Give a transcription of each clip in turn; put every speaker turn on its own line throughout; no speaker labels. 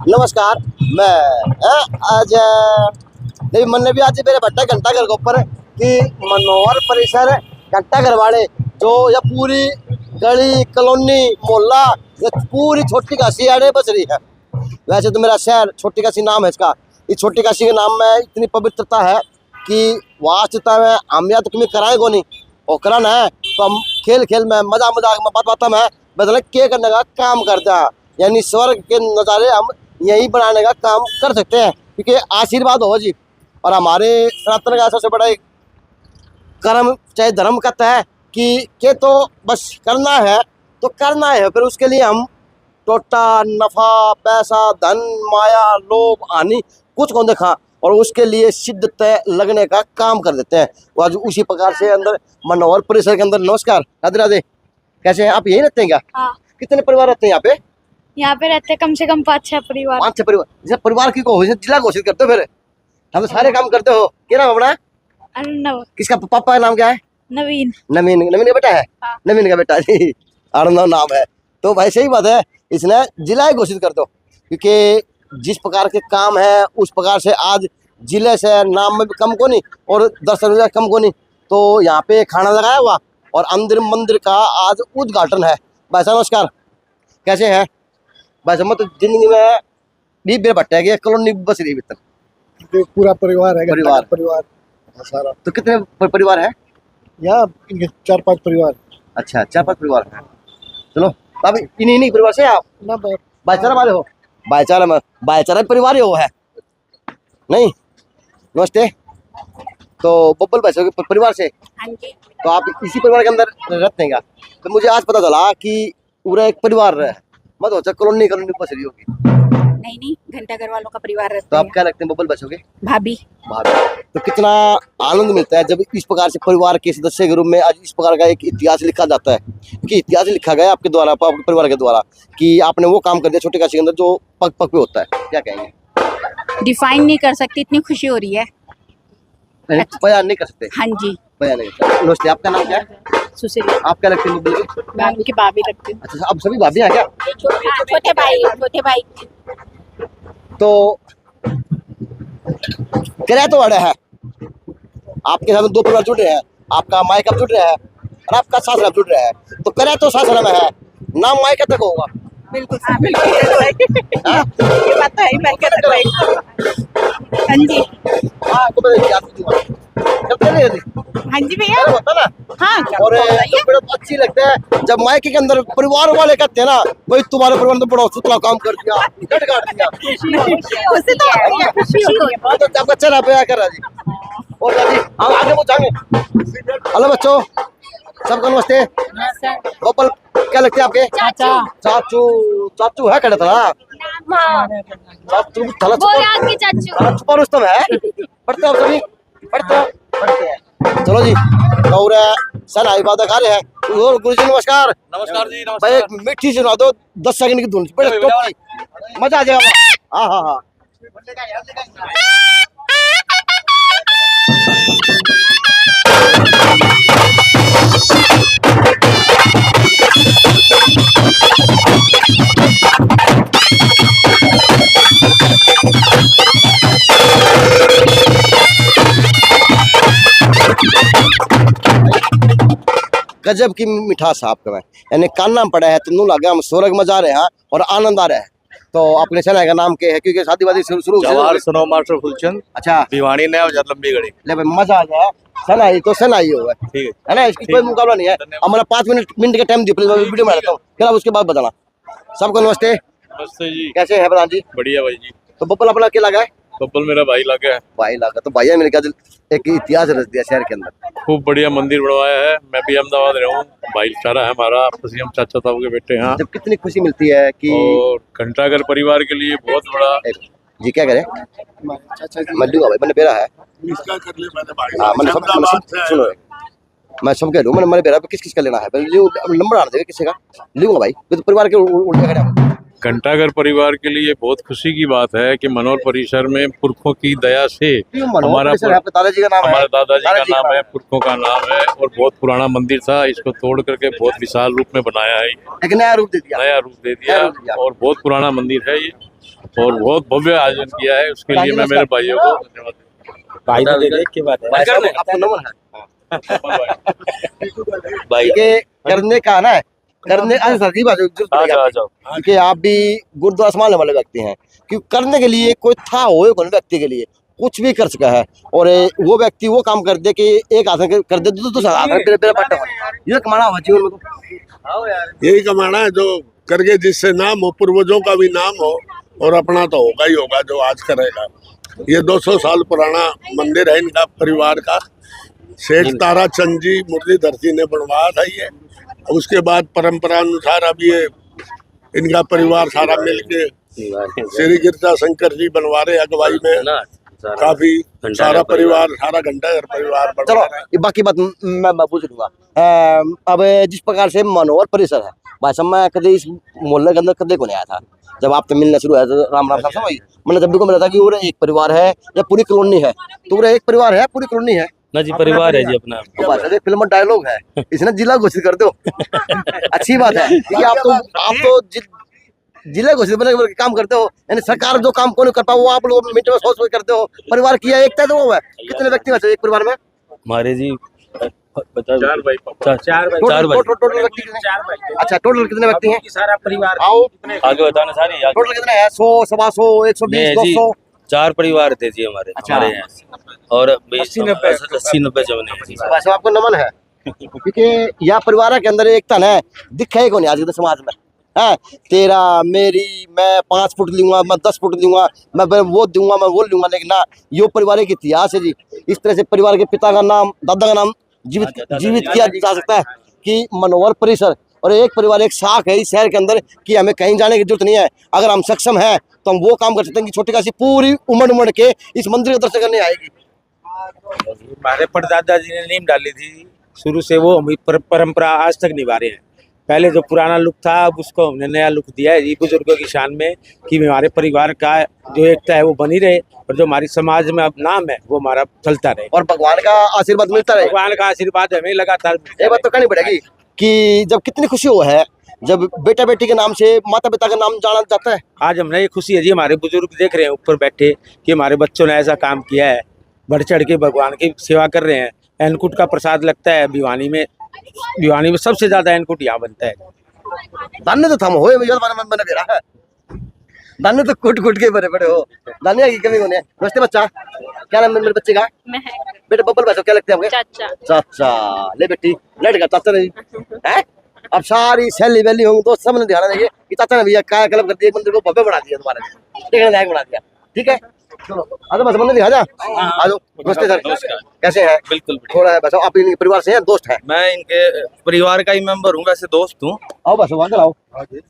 नमस्कार। आज नहीं मन भी आज मेरे भट्टा घंटा घर के ऊपर कि मनोहर परिसर घंटा घर वाले जो या पूरी गली कॉलोनी मोहल्ला ये पूरी छोटी काशी आड़े बस रही है। वैसे तो मेरा शहर छोटी काशी नाम है इसका। इस छोटी काशी के नाम में इतनी पवित्रता है कि वास्तविकता में हम या तो तुम्हें कराए को नहीं और कराना है तो हम खेल खेल में मजाक में बात बात में बदले के करने का काम करते हैं। यानी स्वर्ग के नज़ारे हम यही बनाने का काम कर सकते हैं क्योंकि आशीर्वाद हो जी। और हमारे सनातन का सबसे बड़ा एक कर्म चाहे धर्म कहता है कि तो बस करना है तो करना है, फिर उसके लिए हम टोटा नफा पैसा धन माया लोभ हानि कुछ को देखा और उसके लिए सिद्धते लगने का काम कर देते हैं। वो आज उसी प्रकार से अंदर मनोहर परिसर के अंदर। नमस्कार, राधे राधे। कैसे हैं आप? यही रहते हैं क्या?
हाँ।
कितने परिवार रहते हैं यहाँ पे?
यहाँ पे रहते कम से कम 5-6 परिवार।
5-6 परिवार। जैसे परिवार की जिला घोषित करते हो फिर हम सारे काम करते हो। क्या नाम अपना?
अर्णव।
किसका पापा का नाम क्या है?
नवीन।
नवीन का बेटा है।
हाँ।
नवीन का बेटा जी, अर्णव नाम है। तो भाई सही बात है, इसने जिला ही घोषित कर दो क्योंकि जिस प्रकार के काम है उस प्रकार से आज जिले से नाम में भी कम को नहीं और दर्शन में कम को नहीं। तो यहाँ पे खाना लगाया हुआ और अंदर मंदिर का आज उद्घाटन है। भाई साहब नमस्कार, कैसे हैं? भाई साहब तो जिंदगी में भी बेर भट्टा है कि कॉलोनी बस रही भीतर
पूरा परिवार है।
परिवार
सारा।
तो कितने परिवार है
यहाँ? 4-5 परिवार।
अच्छा, 4-5 परिवार है। चलो अब इन्हीं परिवार से आप
ना
भाईचारा वाले हो? भाईचारा परिवार ही हो है नहीं? नमस्ते। तो बब्बल भाई साहब के परिवार से?
हाँ जी।
तो आप इसी परिवार के अंदर रहते हैं क्या? तो मुझे आज पता चला कि पूरा एक परिवार है, मत हो कॉलोनी बस रही होगी।
नहीं, घंटा घर वालों का परिवार रहता
तो
है।
आप क्या लगते हैं बब्बल भाई साहब के?
भाभी।
तो कितना आनंद मिलता है जब इस प्रकार से परिवार के सदस्य के रूप में आज इस प्रकार का एक इतिहास लिखा जाता है। क्योंकि इतिहास लिखा गया आपके द्वारा, आपके परिवार के द्वारा कि आपने वो काम कर दिया छोटे काशी के अंदर जो पग पग पे होता है। क्या कहेंगे?
डिफाइन नहीं कर सकती, इतनी खुशी हो रही है।
बयान नहीं कर सकते।
हाँ जी।
बयान नहीं कर सकते। नमस्ते, आपका नाम क्या है?
सुशील।
आप क्या लगते हैं बब्बल की?
मैं उनकी भाभी लगती हूँ।
अच्छा, अब सभी भाभी हैं क्या?
छोटे भाई।
तो किराया तो बड़ा है, आपके साथ 2 परिवार जुड़ रहे हैं, आपका मायका जुड़ रहा है और आपका सासरा जुड़ रहा है। तो किराया तो सासरा में है, नाम मायका तक होगा।
बिल्कुल ये बात तो है ही। मैं क्या हाँ जी।
हाँ तो मैं याद दूंगा चलते नहीं
हाँ जी भैया।
होता ना।
हाँ
और तो बड़ा अच्छी लगता है जब मायके के अंदर परिवार वाले कहते हैं ना भाई तुम्हारे परिवार ने बड़ा सुतला काम कर दिया, गट काट दिया।
खुशी तो
तो आपका चेहरा पे कर रहा जी। और दादी हम आगे पूछांगे। हेलो बच्चों, सबको नमस्ते। गोपाल क्या लगते हैं आपके? चाचू है कड़े था चाचू थला छुपा रुस्तम है। पढ़ते हो सभी? पढ़ते हैं। चलो जी, और सन आई बात आ रहे हैं। गुरु जी नमस्कार।
नमस्कार जी। नमस्कार।
भाई एक मिट्टी सुना दो 10 सेकंड की धुन, बड़े टॉप की मजा आ जाएगा। हाँ। गजब की मिठास है आपका में, यानी कान्ना पड़ा है तो नू लगे हम स्वर्ग में जा रहे हैं और आनंद आ रहा है। तो अपने चैनल का नाम क्या है? क्योंकि शादी वादी शुरू
जवाहर स्नो मास्टर फुलचंद।
अच्छा,
भिवानी ने और लंबी घड़ी।
ले भाई मजा आ जाए। सनाई तो सनाई होगा,
ठीक
है ना? इसकी कोई मुकाबला नहीं है। हमारा 5 मिनट का टाइम दियो, वीडियो बना लेता हूँ, फिर आप उसके बाद बताना। सबको नमस्ते।
नमस्ते जी।
कैसे है प्रधान जी?
बढ़िया भाई जी।
तो बब्बल अपना क्या लगा है?
बब्बल मेरा भाई लगा है।
भाई लगा तो भैया मेरे क्या एक इतिहास रच दिया शहर के अंदर।
खूब बढ़िया मंदिर बनवाया है। मैं भी अहमदाबाद रहा हूँ, भाईचारा है हमारा, आपसी हम चाचा साहब के बेटे हैं।
जब कितनी खुशी मिलती है कि
और घंटाघर परिवार के लिए बहुत बड़ा
जी क्या करे मल्लू भाई मैंने बेरा है। हाँ मैंने सब सुनो, मैं सब कह रहा हूँ मैंने मेरे बेरा पे किस का लेना है नंबर आना देगा किसी का लूंगा भाई, तो परिवार के उल्टे खड़े।
घंटाघर परिवार के लिए बहुत खुशी की बात है कि मनोहर परिसर में पुरखों की दया से हमारा
दादाजी का नाम है,
हमारे दादाजी का नाम है, पुरखों का नाम है और बहुत पुराना मंदिर था। इसको तोड़ करके बहुत विशाल रूप में बनाया है,
एक नया रूप दे दिया
और बहुत पुराना मंदिर है ये। और बहुत भव्य आयोजन किया है, उसके लिए मैं मेरे भाइयों को धन्यवाद देता
भाई तो देख के बात
भाई साहब, आपका नंबर है भाई के करने का ना, करने अच्छा सर जी बात
आ जाओ।
कि आप भी गुरुद्वारा संभालने वाले व्यक्ति हैं, क्योंकि करने के लिए कोई था हो कौन व्यक्ति के लिए कुछ भी कर सका है, और वो व्यक्ति वो काम कर दे कि एक आसन कर दे तो दूसरा आसन मेरा पट्टा ये कमाना हुआ जीवन में तो
यही कमाना है जो करके जिससे नाम हो, पूर्वजों का भी नाम हो, और अपना तो होगा ही होगा जो आज करेगा। ये 200 साल पुराना मंदिर है इनका परिवार का। सेठ ताराचंद जी मुरलीधर जी ने बनवाया था ये। उसके बाद परंपरा अनुसार अब ये इनका परिवार सारा मिलके श्री गिरजा शंकर जी बनवा रहे अगुवाई में, काफी सारा परिवार, सारा घंटाघर परिवार
चलो
बनवा रहा है।
ये बाकी बात मैं पूछ लूंगा। अब जिस प्रकार से मनोहर परिसर है भाई साहब, मैं कभी इस मोहल्ले के अंदर कभी को नहीं आया था। जब आपसे मिलना शुरू हुआ तो राम राम साहब समझ मैंने जब भी को मिला था कि वो एक परिवार है या पूरी कॉलोनी है, तो वो एक परिवार है पूरी कॉलोनी है
ना जी, परिवार है जी अपना।
तो बात है फिल्म डायलॉग है, इसने जिला घोषित कर दो अच्छी बात है, क्योंकि आप तो जिले घोषित बने काम करते हो, यानी सरकार जो काम कौन कर पाओ वो आप लोग मिनट में सोच सोच करते हो। परिवार की एकता तो वो है। कितने व्यक्ति बचे एक परिवार में?
हमारे जी
चार भाई
टोटल व्यक्ति कितने? अच्छा टोटल कितने व्यक्ति हैं?
सारा परिवार
आओ
आगे बताना सारी
टोटल कितने हैं? 100, 125, 120, 200?
4 परिवार थे जी हमारे हमारे यहाँ से, और 80-90 जमने हैं जी।
वैसे आपको नमन है, क्योंकि यह परिवार के अंदर एकता है दिखा ही कौन आज के समाज में है। तेरा मेरी, मैं 5 फुट लूंगा, मैं 10 फुट लूंगा, मैं वो दूंगा, मैं वो लूंगा, लेकिन ना यो परिवार की इतिहास है जी। इस तरह से परिवार के पिता का नाम, दादा का नाम जीवित किया जा सकता है कि मनोहर परिसर और एक परिवार एक साख है इस शहर के अंदर कि हमें कहीं जाने की जरूरत नहीं है। अगर हम सक्षम हैं तो हम वो काम कर सकते हैं कि छोटी खासी पूरी उमड़ के इस मंदिर का दर्शन करने आएगी।
हमारे परदादा जी ने नींव डाली थी, शुरू से वो हम परंपरा आज तक निभा रहे हैं। पहले जो पुराना लुक था अब उसको हमने नया लुक दिया है ये बुजुर्गों की शान में, कि हमारे परिवार का जो एकता है वो बनी रहे, और जो हमारी समाज में अब नाम है वो हमारा चलता रहे,
और भगवान का आशीर्वाद मिलता रहे।
भगवान का आशीर्वाद हमें लगातार।
ये बात तो कहनी पड़ेगी कि जब कितनी खुशी हो है जब बेटा बेटी के नाम से माता पिता का नाम जाना जाता है।
आज हमने ये खुशी है जी, हमारे बुजुर्ग देख रहे हैं ऊपर बैठे कि हमारे बच्चों ने ऐसा काम किया है, बढ़ चढ़ के भगवान की सेवा कर रहे हैं। अन्नकूट का प्रसाद लगता है भिवानी में सबसे ज्यादा अन्नकूट यहाँ बनता है।
दाने तो थम होए बने दे रहा है, दाने तो कुट के बड़े बड़े हो, दानिया की कमी होने। नमस्ते बच्चा, क्या नाम है मेरे बच्चे का? बेटा बब्बल बच्चों क्या लगते हैं आपके? चाचा। ले बेटी लड़ का चाचा नहीं है। अब सारी सैली वैली होंगी तो सब ने ध्यान देंगे कि चाचा ने भैया क्या क्लब कर दिया, मंदिर को भव्य बना दिया, तुम्हारे देखने लायक बना दिया। ठीक है चलो आजा बस मंदिर दिखा जा। आ जाओ। नमस्ते सर, कैसे हैं?
बिल्कुल
थोड़ा बस आप इनके परिवार से हैं, दोस्त हैं?
मैं इनके परिवार का ही मेंबर हूँ, वैसे दोस्त हूँ।
आओ बस वहाँ आओ,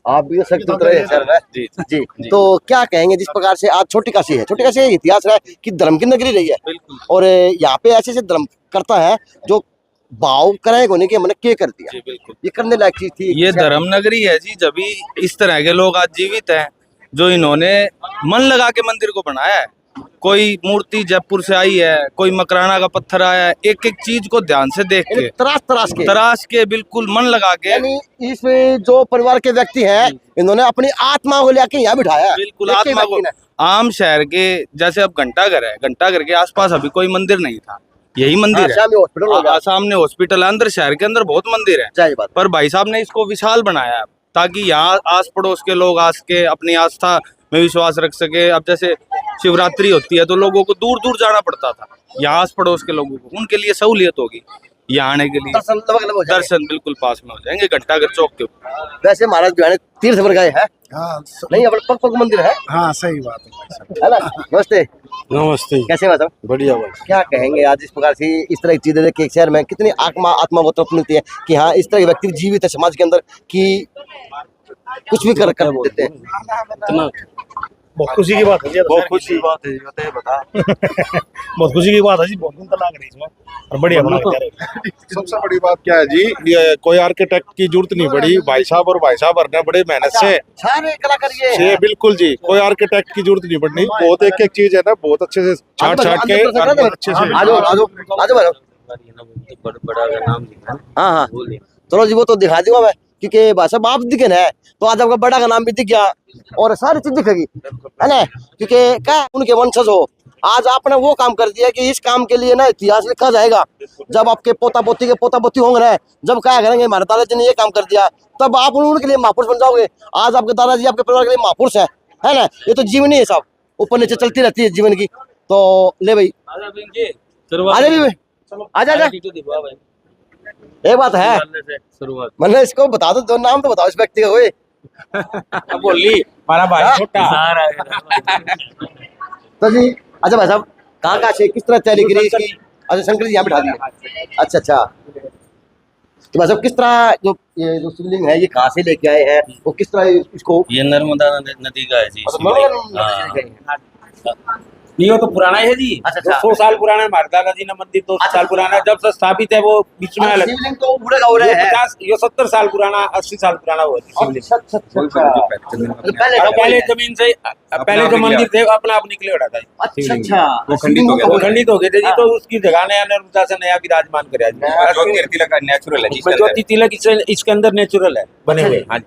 आप भी सख्त उतरे सर है जी। तो क्या कहेंगे जिस प्रकार से आज छोटी काशी है, छोटी काशी का इतिहास है कि धर्म की नगरी रही है, और यहाँ पे ऐसे ऐसे धर्म करता है जो भाव कराए होने के हमने क्या कर दिया,
जी बिल्कुल,
ये करने लायक चीज थी।
ये धर्म नगरी है जी। जब इस तरह के लोग आज जीवित हैं जो इन्होंने मन लगा के मंदिर को बनाया है। कोई मूर्ति जयपुर से आई है, कोई मकराना का पत्थर आया है, एक एक चीज को ध्यान से देख के तराश के बिल्कुल मन लगा के,
यानी इसमें जो परिवार के व्यक्ति हैं इन्होंने अपनी आत्मा को लेके यहाँ बिठाया है।
बिल्कुल आत्मा को। आम शहर के जैसे अब घंटाघर है, घंटाघर के आसपास अभी कोई मंदिर नहीं था, यही मंदिर है। सामने हॉस्पिटल है, अंदर शहर के अंदर बहुत मंदिर है, पर भाई साहब ने इसको विशाल बनाया है ताकि यहाँ आस पड़ोस के लोग आस के अपनी आस्था में विश्वास रख सके। अब जैसे शिवरात्रि होती है तो लोगों को दूर दूर जाना पड़ता था, यहाँ आस पड़ोस के लोगों को उनके लिए सहूलियत होगी यहाँ आने के लिए। दर्शन बिल्कुल पास में हो जाएंगे घंटाघर चौक के ऊपर।
वैसे महाराज जो है तीर्थ पर गए हैं।
हाँ
नहीं अपने पग मंदिर है।
हाँ सही बात
है ना। नमस्ते
नमस्ते,
कैसे बात?
बढ़िया भाई।
क्या कहेंगे आज इस प्रकार से इस तरह की चीजें देख के शहर में कितनी आत्मा वो तरफ मिलती है कि हाँ इस तरह के व्यक्ति जीवित है समाज के अंदर कि कुछ भी कर देते हैं।
बहुत खुशी की बात है जी,
बहुत खुशी की बात है, बता।
बहुत खुशी की बात है जी, बहुत दिन लग रही इसमें और बढ़िया बना के।
सबसे बड़ी बात क्या है जी, ये कोई आर्किटेक्ट की जरूरत नहीं पड़ी, भाई साहब ने बड़े मेहनत से
सारे कलाकार ये
बिल्कुल जी, कोई आर्किटेक्ट की जरूरत नहीं पड़नी। बहुत एक चीज है ना, बहुत अच्छे से छाट के अच्छे से।
आजो बड़ा नाम। हाँ चलो जी वो तो दिखा दूंगा मैं क्योंकि भाई साहब आप दिखे ना तो आज आपका बड़ा का नाम भी दिख गया और सारी चीज दिखेगी, है ना, क्योंकि क्या उनके वंशज हो। आज आपने वो काम कर दिया कि इस काम के लिए ना इतिहास लिखा जाएगा। जब आपके पोता पोती के पोता पोती होंगे ना, जब क्या करेंगे हमारे दादाजी ने ये काम कर दिया, तब आप उनके लिए महापुरुष बन जाओगे। आज आपके दादाजी आपके परिवार के लिए महापुरुष है ना। ये तो जीवनी है साहब, ऊपर नीचे चलती रहती है जीवन की। तो ले भाई आजा भी आजा आजा। एक बात है, मतलब इसको बता दो नाम तो बताओ इस व्यक्ति का कोई।
बोली हमारा भाई छोटा।
तो जी अच्छा भाई साहब कहाँ से किस तरह तैयारी करी इसकी? अच्छा शंकर जी यहाँ बिठा दिए। अच्छा अच्छा, तो भाई साहब किस तरह ये जो शिवलिंग है ये कहाँ से लेके आए हैं, वो किस तरह इसको?
ये नर्मदा नदी का है जी।
नहीं वो तो पुराना है जी।
अच्छा,
100 साल पुराना है। हमारे दादाजी ने मंदिर 200 साल पुराना है, जब से स्थापित है वो बीच में अलग।
शिवलिंग तो उड़ेगा उड़े है
70 साल पुराना, 80 साल पुराना वो शिवलिंग।
अच्छा
पहले जमीन से पहले जो मंदिर थे अपना आप निकले उड़ा था।
अच्छा अच्छा,
वो खंडित हो गए थे जी, तो उसकी जगह नया नर्मदा से नया विराजमान कराया जी।
नेचुरल है
ज्योति तिलक इसके अंदर नेचुरल है बने हुए। हाँ जी,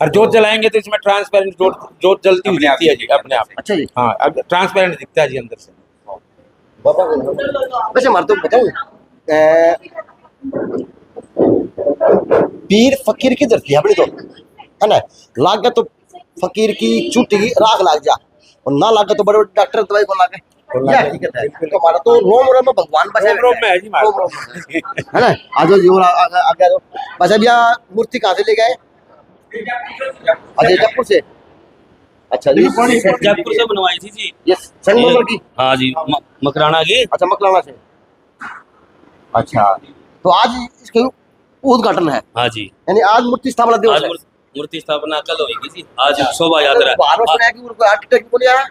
और जोत जलाएंगे तो इसमें ट्रांसपेरेंट जोत जलती हुई दिखती है जी अपने आप।
अच्छा जी,
हाँ अब ट्रांसपेरेंट दिखता है जी अंदर से।
वैसे मार तो बताऊं पीर फकीर की धरती है अपनी तो, है ना। लाग गया तो फकीर की चुटी की राख लाग जा, और ना लाग गया तो बड़े बड़े डॉक्टर दवाई को लागे। तो हमारा तो रोम रोम में भगवान बसे
रोम में है जी,
है ना। आ जाओ जी और आगे आ जाओ। बस भैया मूर्ति कहाँ से ले गए? अच्छा जयपुर से। अच्छा
जयपुर से बनवाई थी जी
ये संगमरमर की?
हाँ जी, मकराना की।
अच्छा मकराना से। अच्छा तो आज इसके उद्घाटन है?
हाँ जी,
यानी आज मूर्ति स्थापना दिवस
आज
है।
मूर्ति स्थापना कल होगी जी। आज शोभा यात्रा।
बाहर में सुना है कि उनको आर्किटेक्ट बोले यार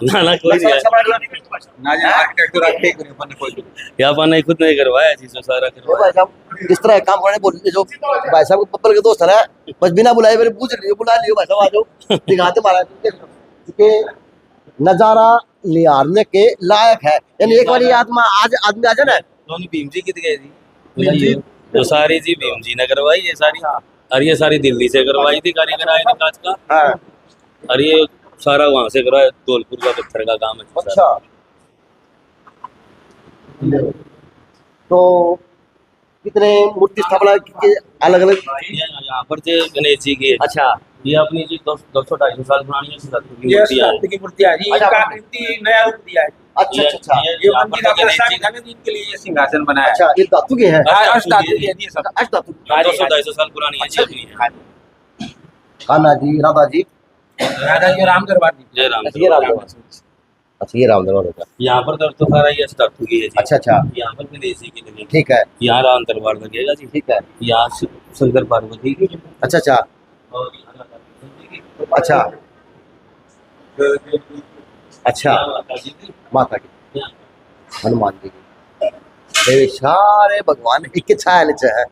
ना कोई नहीं यहाँ पर नहीं, खुद नहीं करवाया जी, सारा
ओ भाई साहब इस तरह काम करने बोल जो भाई साहब को पप्पल के दोस्त है, बस बिना बुलाए मेरे पूछ लियो, बुला लियो भाई साहब आ जाओ दिखाते महाराज के नजारा निहारने के लायक है। यानी एक बार आत्मा आज आदमी आ जाए ना।
दोनों भीम जी कित गए जी? जो सारी जी भीम जी ने करवाई ये सारी, और ये सारी दिल्ली से करवाई थी कारीगर आए थे कांच का, और ये सारा वहां से करवाया धौलपुर का पत्थर का काम है।
अच्छा तो कितने मूर्ति स्थापना के अलग अलग
यहाँ पर जो गणेश जी की है,
अच्छा
ये अपनी जी 200-250 साल पुरानी
की मूर्ति है जी। इनका नया रूप दिया है।
अच्छा अच्छा,
ये मंदिर इनके लिए ये सिंहासन बनाया है।
अच्छा ये धातु के हैं?
अष्टधातु की है जी सब।
अष्टधातु
200-250 साल पुरानी है जी अपनी।
कान्हा जी, राधा जी,
राधा जी, राम दरबार जी।
जय राम।
ये राम दरबार। अच्छा ये राम दरबार होगा।
यहाँ पर तो सारा ये स्टार्ट की है जी।
अच्छा अच्छा,
यहाँ पर विदेशी की लगी।
ठीक है
यहाँ राम दरबार लगेगा जी।
ठीक है।
यहाँ शंकर पार्वती की।
अच्छा अच्छा
और यहाँ राधा कृष्ण जी की।
अच्छा अच्छा,
यहाँ माता जी की।
माता की,
यहाँ
हनुमान जी की, ये सारे भगवान एक छाया नीचे है,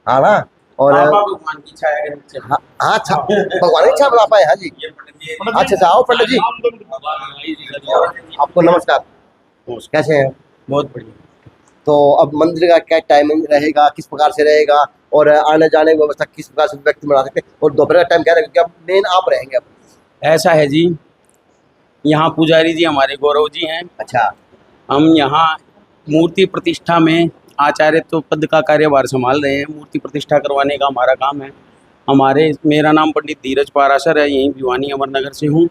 हाँ ना। और
भगवान की छाया के नीचे।
हाँ हाँ, अच्छा भगवान की छाया बना पाए। हाँ जी अच्छा अच्छा, आओ पंडित जी आपको नमस्कार, कैसे हैं?
बहुत बढ़िया।
तो अब मंदिर का क्या टाइमिंग रहेगा, किस प्रकार से रहेगा, और आने जाने की व्यवस्था किस प्रकार से व्यक्ति बना सकते हैं, और दोपहर का टाइम क्या रहेगा, क्योंकि अब मेन आप रहेंगे अब?
ऐसा है जी, यहाँ पुजारी जी हमारे गौरव जी हैं।
अच्छा
हम यहाँ मूर्ति प्रतिष्ठा में आचार्य तो पद का कार्यभार संभाल रहे हैं। मूर्ति प्रतिष्ठा करवाने का हमारा काम है। मेरा नाम पंडित धीरज पाराशर है, यहीं भिवानी अमरनगर से हूँ।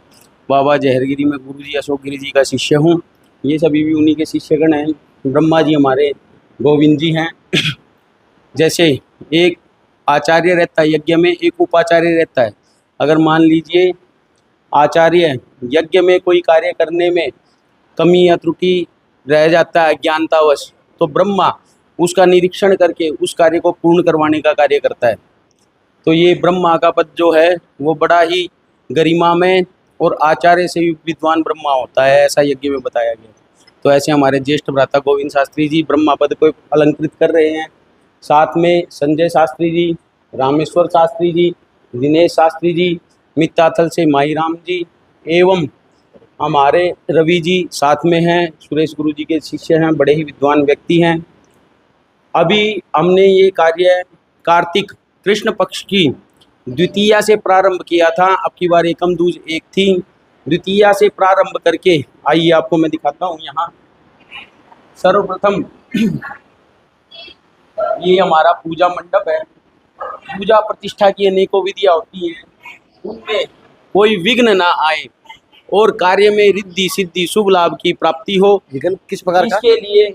बाबा जहरगिरी में गुरुजी अशोक गिरी जी का शिष्य हूँ। ये सभी भी उन्हीं के शिष्यगण हैं। ब्रह्मा जी हमारे गोविंद जी हैं। जैसे एक आचार्य रहता है यज्ञ में, एक उपाचार्य रहता है। अगर मान लीजिए आचार्य यज्ञ में कोई कार्य करने में कमी या त्रुटि रह जाता है अज्ञानतावश, तो ब्रह्मा उसका निरीक्षण करके उस कार्य को पूर्ण करवाने का कार्य करता है। तो ये ब्रह्मा का पद जो है वो बड़ा ही गरिमा में और आचार्य से विद्वान ब्रह्मा होता है, ऐसा यज्ञ में बताया गया। तो ऐसे हमारे ज्येष्ठ भ्राता गोविंद शास्त्री जी ब्रह्मा पद को अलंकृत कर रहे हैं। साथ में संजय शास्त्री जी, रामेश्वर शास्त्री जी, दिनेश शास्त्री जी, मित्ताथल से माहीराम जी एवं हमारे रवि जी साथ में हैं। सुरेश गुरु जी के शिष्य हैं, बड़े ही विद्वान व्यक्ति हैं। अभी हमने ये कार्य
कार्तिक कृष्ण पक्ष की द्वितीया से प्रारंभ किया था। अब की बार एकम दूज एक थी, द्वितीया से प्रारंभ करके आइए आपको मैं दिखाता हूँ। यहाँ सर्वप्रथम ये हमारा पूजा मंडप है। पूजा प्रतिष्ठा की अनेकों विधियां होती हैं, उनमें कोई विघ्न ना आए और कार्य में रिद्धि सिद्धि शुभ लाभ की प्राप्ति हो।
विघ्न किस प्रकार का?
इसके लिए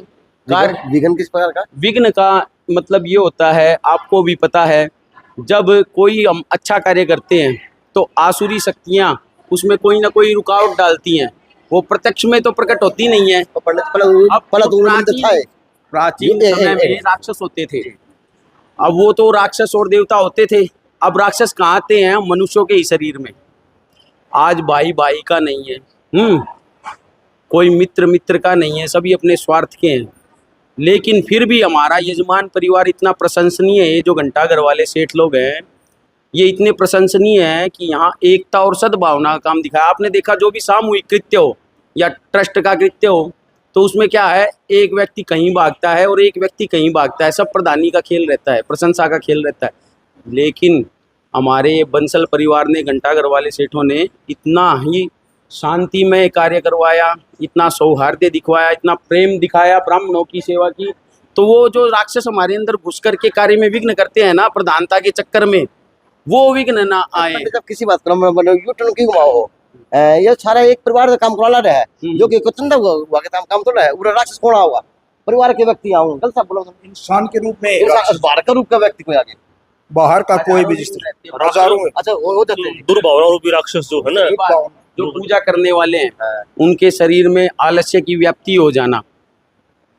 कार्य
विघ्न किस प्रकार का?
विघ्न का मतलब ये होता है, आपको भी पता है, जब कोई हम अच्छा कार्य करते हैं तो आसुरी शक्तियाँ उसमें कोई ना कोई रुकावट डालती हैं। वो प्रत्यक्ष में तो प्रकट होती नहीं है।
तो
प्राचीन समय में राक्षस होते थे, अब वो तो राक्षस और देवता होते थे। अब राक्षस कहाँ आते हैं? मनुष्यों के ही शरीर में। आज भाई भाई का नहीं है, कोई मित्र मित्र का नहीं है, सभी अपने स्वार्थ के हैं। लेकिन फिर भी हमारा यजमान परिवार इतना प्रशंसनीय है, जो घंटाघर वाले सेठ लोग हैं ये इतने प्रशंसनीय हैं कि यहाँ एकता और सद्भावना का काम दिखाया। आपने देखा जो भी सामूहिक कृत्य हो या ट्रस्ट का कृत्य हो तो उसमें क्या है, एक व्यक्ति कहीं भागता है और एक व्यक्ति कहीं भागता है, सब प्रधानी का खेल रहता है, प्रशंसा का खेल रहता है। लेकिन हमारे बंसल परिवार ने, घंटाघर वाले सेठों ने इतना ही शांतिमय कार्य करवाया, इतना सौहार्द दिखवाया, इतना प्रेम दिखाया, ब्राह्मणों की सेवा की। तो वो जो राक्षस हमारे अंदर घुस करके कार्य में विघ्न करते हैं ना, प्रधानता के चक्कर में, वो विघ्न ना आए।
जब किसी बात पर यूटर्न क्यों घुमाओ हो, ये सारा एक परिवार का काम करवाना रहा है, जो कि कुछ हुआ के काम थोड़ा है। पूरा राक्षस कौन होगा? परिवार के व्यक्ति आऊँ गलत सब बोलो,
इंसान के रूप में
बाहर का रूप का व्यक्ति कोई आगे
बाहर का कोई भी जिस हजारों में
अच्छा वो
दुर्भावना रूपी राक्षस जो है ना,
जो पूजा करने वाले हैं उनके शरीर में आलस्य की व्याप्ति हो जाना,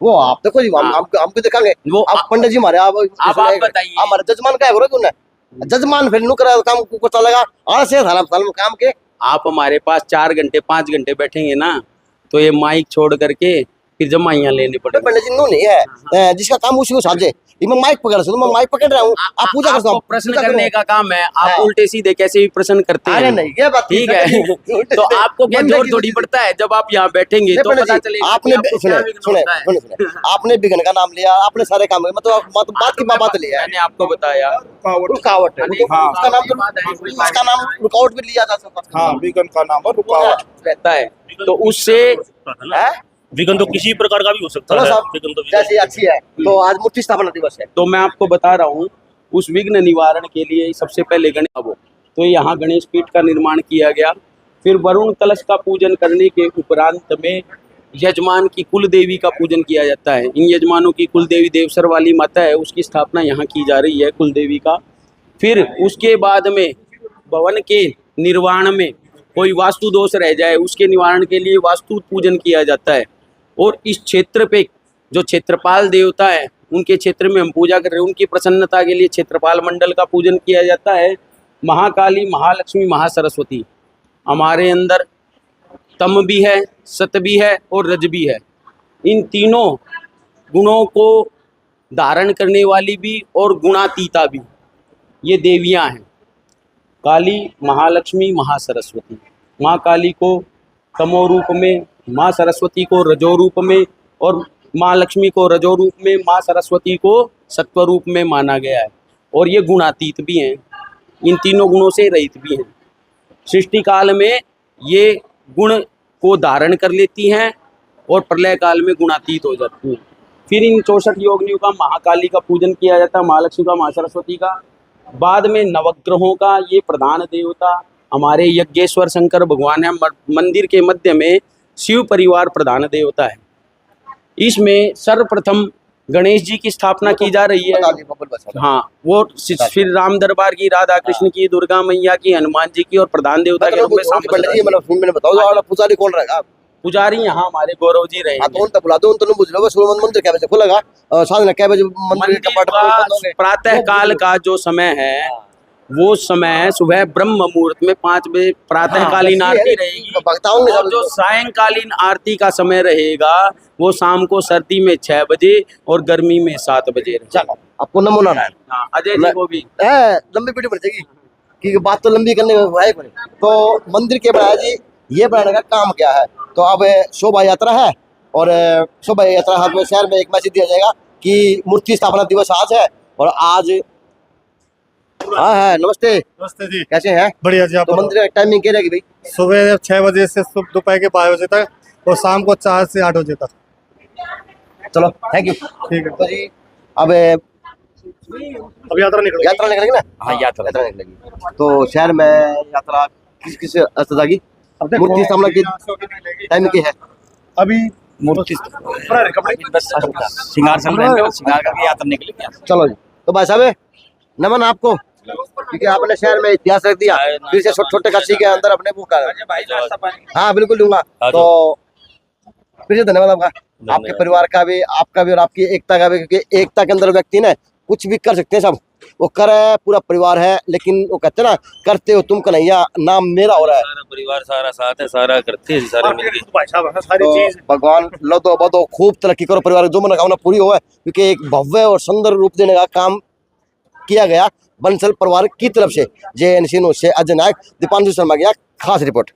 वो आप देखो जी, हम भी देखेंगे। वो आप पंडित जी हमारे, आप
बताइए,
हमारे जजमान क्या करो तूने? जजमान फिर नु करा काम को चलेगा आलस्य साल में काम के।
आप हमारे पास 4 घंटे 5 घंटे बैठेंगे ना तो ये माइक छोड़ करके फिर जमाइयाँ लेने पड़ेंगे।
पंडित जी नहीं है, जिसका काम उसी को साझे। मैं माइक पकड़ मैं माइक पकड़ रहा हूँ, आप पूजा करता हूँ।
प्रश्न करने का काम है, आप उल्टे सीधे कैसे भी प्रश्न करते हैं।
नहीं ये बात
ठीक है। तो आपको क्या जोर थोड़ी पड़ता है, जब आप यहाँ बैठेंगे तो पता चलेगा।
आपने सुने, आपने विघ्न का नाम लिया, आपने सारे काम मतलब बात की बात लिया।
मैंने आपको बताया
रुकावट है, उसका नाम रुकावट भी लिया जा सकता है।
हाँ, विघ्न का नाम रुकावट
रहता है। तो उससे
विघ्न तो किसी प्रकार का भी हो सकता है। विघ्न तो
जैसे अच्छी है। तो आज मूर्ति स्थापना दिवस है,
तो मैं आपको बता रहा हूँ उस विघ्न निवारण के लिए सबसे पहले गणेश, तो यहाँ गणेश पीठ का निर्माण किया गया। फिर वरुण कलश का पूजन करने के उपरांत में यजमान की कुल देवी का पूजन किया जाता है। इन यजमानों की कुल देवी देवसर वाली माता है, उसकी स्थापना यहाँ की जा रही है, कुल देवी का। फिर उसके बाद में भवन के निर्माण में कोई वास्तु दोष रह जाए उसके निवारण के लिए वास्तु पूजन किया जाता है। और इस क्षेत्र पे जो क्षेत्रपाल देवता है उनके क्षेत्र में हम पूजा कर रहे हैं, उनकी प्रसन्नता के लिए क्षेत्रपाल मंडल का पूजन किया जाता है। महाकाली, महालक्ष्मी, महासरस्वती, हमारे अंदर तम भी है, सत भी है और रज भी है। इन तीनों गुणों को धारण करने वाली भी और गुणातीता भी ये देवियां हैं, काली, महालक्ष्मी, महासरस्वती। माँ काली को तमो रूप में, माँ सरस्वती को रजो रूप में और माँ लक्ष्मी को रजो रूप में, माँ सरस्वती को सत्व रूप में माना गया है। और ये गुणातीत भी हैं, इन तीनों गुणों से रहित भी हैं। सृष्टि काल में ये गुण को धारण कर लेती हैं और प्रलय काल में गुणातीत हो जाती हैं। फिर इन 64 योगिनियों का महाकाली का पूजन किया जाता है, महालक्ष्मी का, महासरस्वती का। बाद में नवग्रहों का ये प्रधान देवता हमारे यज्ञेश्वर शंकर भगवान है। मंदिर के मध्य में शिव परिवार प्रधान देवता है। इसमें सर्वप्रथम गणेश जी की स्थापना की जा रही है। हाँ, वो फिर राम दरबार की, राधा कृष्ण की, दुर्गा मैया की, हनुमान जी की और प्रधान देवता के रूप में
पुजारी कौन रहेगा?
पुजारी यहाँ हमारे गौरव जी रहे।
तो बुला दो, तो बुझ लो मंदिर क्या बजे खुलेगा, साधना क्या बजे मंदिर का
प्रातः काल का जो समय है वो समय सुबह ब्रह्म मुहूर्त में 5 बजे प्रातःकालीन आरती रहेगी। और जो सायंकालीन आरती का समय रहेगा वो शाम को सर्दी में 6 बजे और गर्मी में 7 बजे।
आपको नमूना है।
हाँ, अजय जी को भी
लंबी पीढ़ी पड़ जाएगी कि बात तो लंबी करने है। तो मंदिर के बनाया जी, ये बनाने का काम क्या है? तो अब शोभा यात्रा है और शोभा यात्रा शहर में एक मैसेज दिया जाएगा कि मूर्ति स्थापना दिवस आज है और आज हाँ हाँ नमस्ते,
नमस्ते जी,
कैसे हैं?
बढ़िया जी। आप
तो मंदिर का टाइमिंग क्या रहेगी भाई?
सुबह 6 बजे से दोपहर के 12 बजे तक और शाम को 4 से 8 बजे तक।
चलो थैंक यू।
ठीक है,
तो जी अब
अब यात्रा निकल
यात्रा निकलेगी ना?
हाँ
यात्रा निकलेगी। तो शहर में यात्रा किस किस स्थल की मूर्ति स्थापना की टाइमिंग की है?
अभी
मूर्ति श्रृंगार चल रहे हैं, श्रृंगार करके यात्रा निकलेगी।
चलो जी। तो भाई साहब नमन आपको, क्योंकि आपने शहर में इतिहास रख दिया, फिर से छोटे छोटे कच्ची के अंदर अपने वो कर। हाँ बिल्कुल दूंगा। तो फिर से धन्यवाद आपका, आपके परिवार का भी, आपका भी और आपकी एकता का भी, क्योंकि एकता के अंदर व्यक्ति ने कुछ भी कर सकते हैं, सब वो कर है, पूरा परिवार है, लेकिन वो कहते हैं ना करते हो तुम कन्हैया, नाम मेरा हो रहा है।
सारा परिवार सारा साथ है, सारा करते हैं सारे मिलके।
भाई साहब सारी
तो
चीज
भगवान लदो बदो खूब तरक्की करो, परिवार की जो मनोकामना पूरी हो, क्योंकि एक भव्य और सुंदर रूप देने का काम किया गया बंसल परिवार की तरफ से। जय से अजय नायक, दीपांशु शर्मा की खास रिपोर्ट।